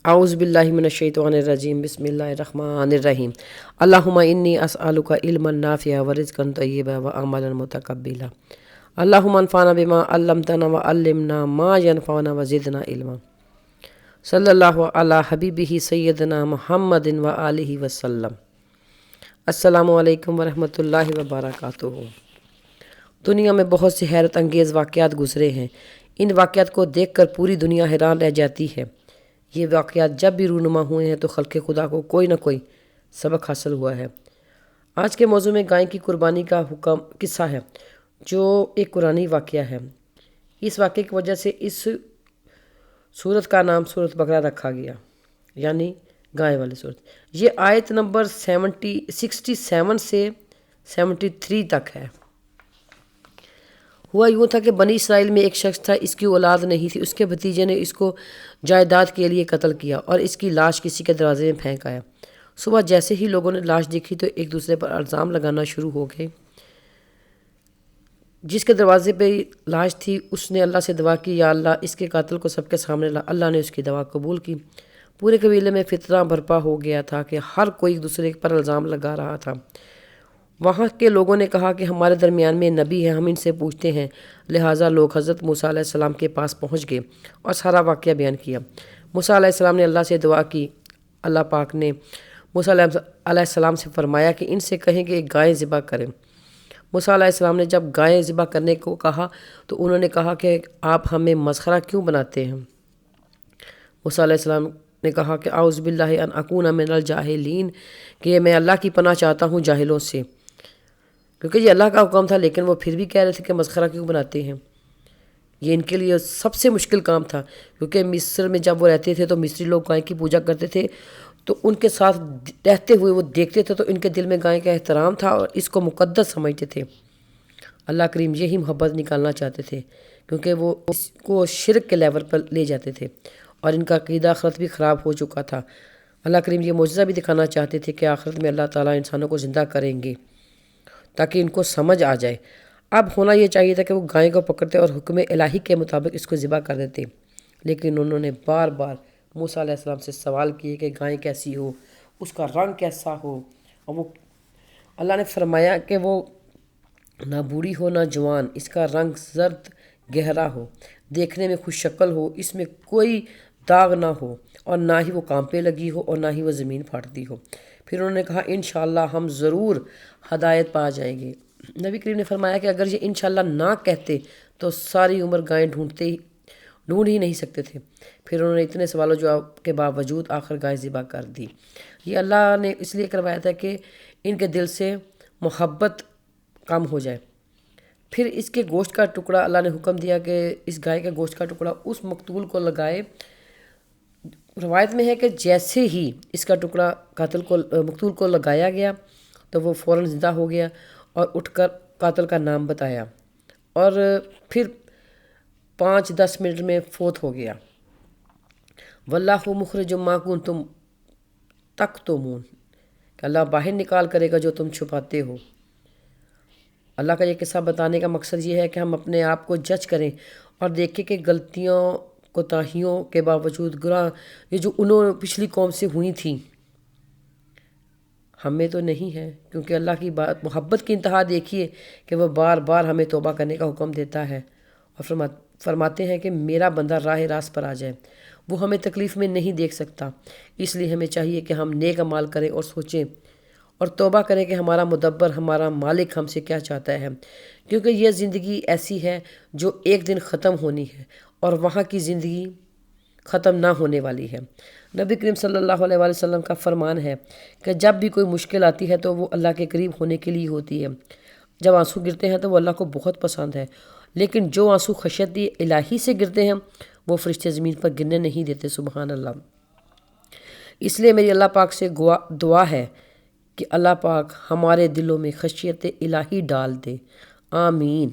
اعوذ باللہ من الشیطان الرجیم، بسم اللہ الرحمن الرحیم۔ اللہم انی اسألک علما نافعا ورزقا طیبا وعملا متقبلا۔ اللہم انفعنا بما علمتنا وعلمنا ما ینفعنا وزدنا علما۔ صلی اللہ علی حبیبہ سیدنا محمد وآلہ وسلم۔ السلام علیکم ورحمۃ اللہ وبرکاتہ۔ دنیا میں بہت سے حیرت انگیز واقعات گزرے ہیں۔ ان واقعات کو دیکھ کر پوری دنیا حیران رہ جاتی ہے۔ یہ واقعات جب بھی رونما ہوئے ہیں تو خلق خدا کو کوئی نہ کوئی سبق حاصل ہوا ہے۔ آج کے موضوع میں گائے کی قربانی کا قصہ ہے، جو ایک قرآنی واقعہ ہے۔ اس واقعے کی وجہ سے اس سورت کا نام سورت بقرہ رکھا گیا، یعنی گائے والی سورت۔ یہ آیت نمبر 67 سے 73 تک ہے۔ ہوا یوں تھا کہ بنی اسرائیل میں ایک شخص تھا، اس کی اولاد نہیں تھی۔ اس کے بھتیجے نے اس کو جائیداد کے لیے قتل کیا اور اس کی لاش کسی کے دروازے میں پھینک آیا۔ صبح جیسے ہی لوگوں نے لاش دیکھی تو ایک دوسرے پر الزام لگانا شروع ہو گئے۔ جس کے دروازے پہ لاش تھی اس نے اللہ سے دعا کی، یا اللہ اس کے قاتل کو سب کے سامنے لا۔ اللہ نے اس کی دعا قبول کی۔ پورے قبیلے میں فتنہ برپا ہو گیا تھا کہ ہر کوئی ایک دوسرے پر الزام لگا رہا تھا۔ وہاں کے لوگوں نے کہا کہ ہمارے درمیان میں نبی ہے، ہم ان سے پوچھتے ہیں۔ لہٰذا لوگ حضرت موسیٰ علیہ السلام کے پاس پہنچ گئے اور سارا واقعہ بیان کیا۔ موسیٰ علیہ السلام نے اللہ سے دعا کی۔ اللہ پاک نے موسیٰ علیہ السلام سے فرمایا کہ ان سے کہیں کہ ایک گائے ذبح کریں۔ موسیٰ علیہ السلام نے جب گائے ذبح کرنے کو کہا تو انہوں نے کہا کہ آپ ہمیں مسخرہ کیوں بناتے ہیں؟ موسیٰ علیہ السلام نے کہا کہ اعوذ باللہ ان اکون من الجاہلین، کہ میں اللہ کی پناہ چاہتا ہوں جاہلوں سے، کیونکہ یہ اللہ کا حکم تھا لیکن وہ پھر بھی کہہ رہے تھے کہ مسخرہ کیوں بناتے ہیں۔ یہ ان کے لیے سب سے مشکل کام تھا، کیونکہ مصر میں جب وہ رہتے تھے تو مصری لوگ گائے کی پوجا کرتے تھے، تو ان کے ساتھ رہتے ہوئے وہ دیکھتے تھے تو ان کے دل میں گائے کا احترام تھا اور اس کو مقدس سمجھتے تھے۔ اللہ کریم یہی محبت نکالنا چاہتے تھے، کیونکہ وہ اس کو شرک کے لیول پر لے جاتے تھے اور ان کا عقیدہ آخرت بھی خراب ہو چکا تھا۔ اللہ کریم یہ معجزہ بھی دکھانا چاہتے تھے کہ آخرت میں اللہ تعالیٰ انسانوں کو زندہ کریں گے تاکہ ان کو سمجھ آ جائے۔ اب ہونا یہ چاہیے تھا کہ وہ گائے کو پکڑتے اور حکم الہی کے مطابق اس کو ذبح کر دیتے، لیکن انہوں نے بار بار موسیٰ علیہ السلام سے سوال کیے کہ گائے کیسی ہو، اس کا رنگ کیسا ہو، اور وہ اللہ نے فرمایا کہ وہ نہ بوڑھی ہو نہ جوان، اس کا رنگ زرد گہرا ہو، دیکھنے میں خوش شکل ہو، اس میں کوئی داغ نہ ہو، اور نہ ہی وہ کانپے لگی ہو اور نہ ہی وہ زمین پھاٹتی ہو۔ پھر انہوں نے کہا انشاءاللہ ہم ضرور ہدایت پا جائیں گے۔ نبی کریم نے فرمایا کہ اگر یہ انشاءاللہ نہ کہتے تو ساری عمر گائیں ڈھونڈ ہی نہیں سکتے تھے۔ پھر انہوں نے اتنے سوال و جواب کے باوجود آخر گائے ذبح کر دی۔ یہ اللہ نے اس لیے کروایا تھا کہ ان کے دل سے محبت کم ہو جائے۔ پھر اس کے گوشت کا ٹکڑا اللہ نے حکم دیا کہ اس گائے کے گوشت کا ٹکڑا اس مقتول کو لگائے۔ روایت میں ہے کہ جیسے ہی اس کا ٹکڑا مقتول کو لگایا گیا تو وہ فوراً زندہ ہو گیا اور اٹھ کر قاتل کا نام بتایا اور پھر 5-10 منٹ میں فوت ہو گیا۔ واللہ مخرج ما کنتم تکتمون، کہ اللہ باہر نکال کرے گا جو تم چھپاتے ہو۔ اللہ کا یہ قصہ بتانے کا مقصد یہ ہے کہ ہم اپنے آپ کو جج کریں اور دیکھیں کہ غلطیوں کوتاہیوں کے باوجود گناہ یہ جو انہوں پچھلی قوم سے ہوئی تھیں ہمیں تو نہیں ہے، کیونکہ اللہ کی محبت کی انتہا دیکھیے کہ وہ بار بار ہمیں توبہ کرنے کا حکم دیتا ہے اور فرماتے ہیں کہ میرا بندہ راہ راست پر آ جائے۔ وہ ہمیں تکلیف میں نہیں دیکھ سکتا، اس لیے ہمیں چاہیے کہ ہم نیک اعمال کریں اور سوچیں اور توبہ کریں کہ ہمارا مدبر، ہمارا مالک ہم سے کیا چاہتا ہے، کیونکہ یہ زندگی ایسی ہے جو ایک دن ختم ہونی ہے اور وہاں کی زندگی ختم نہ ہونے والی ہے۔ نبی کریم صلی اللہ علیہ وآلہ وسلم کا فرمان ہے کہ جب بھی کوئی مشکل آتی ہے تو وہ اللہ کے قریب ہونے کے لیے ہوتی ہے۔ جب آنسو گرتے ہیں تو وہ اللہ کو بہت پسند ہے، لیکن جو آنسو خشیت الہی سے گرتے ہیں وہ فرشتے زمین پر گرنے نہیں دیتے۔ سبحان اللہ۔ اس لیے میری اللہ پاک سے دعا ہے کہ اللہ پاک ہمارے دلوں میں خشیت الہی ڈال دے، آمین۔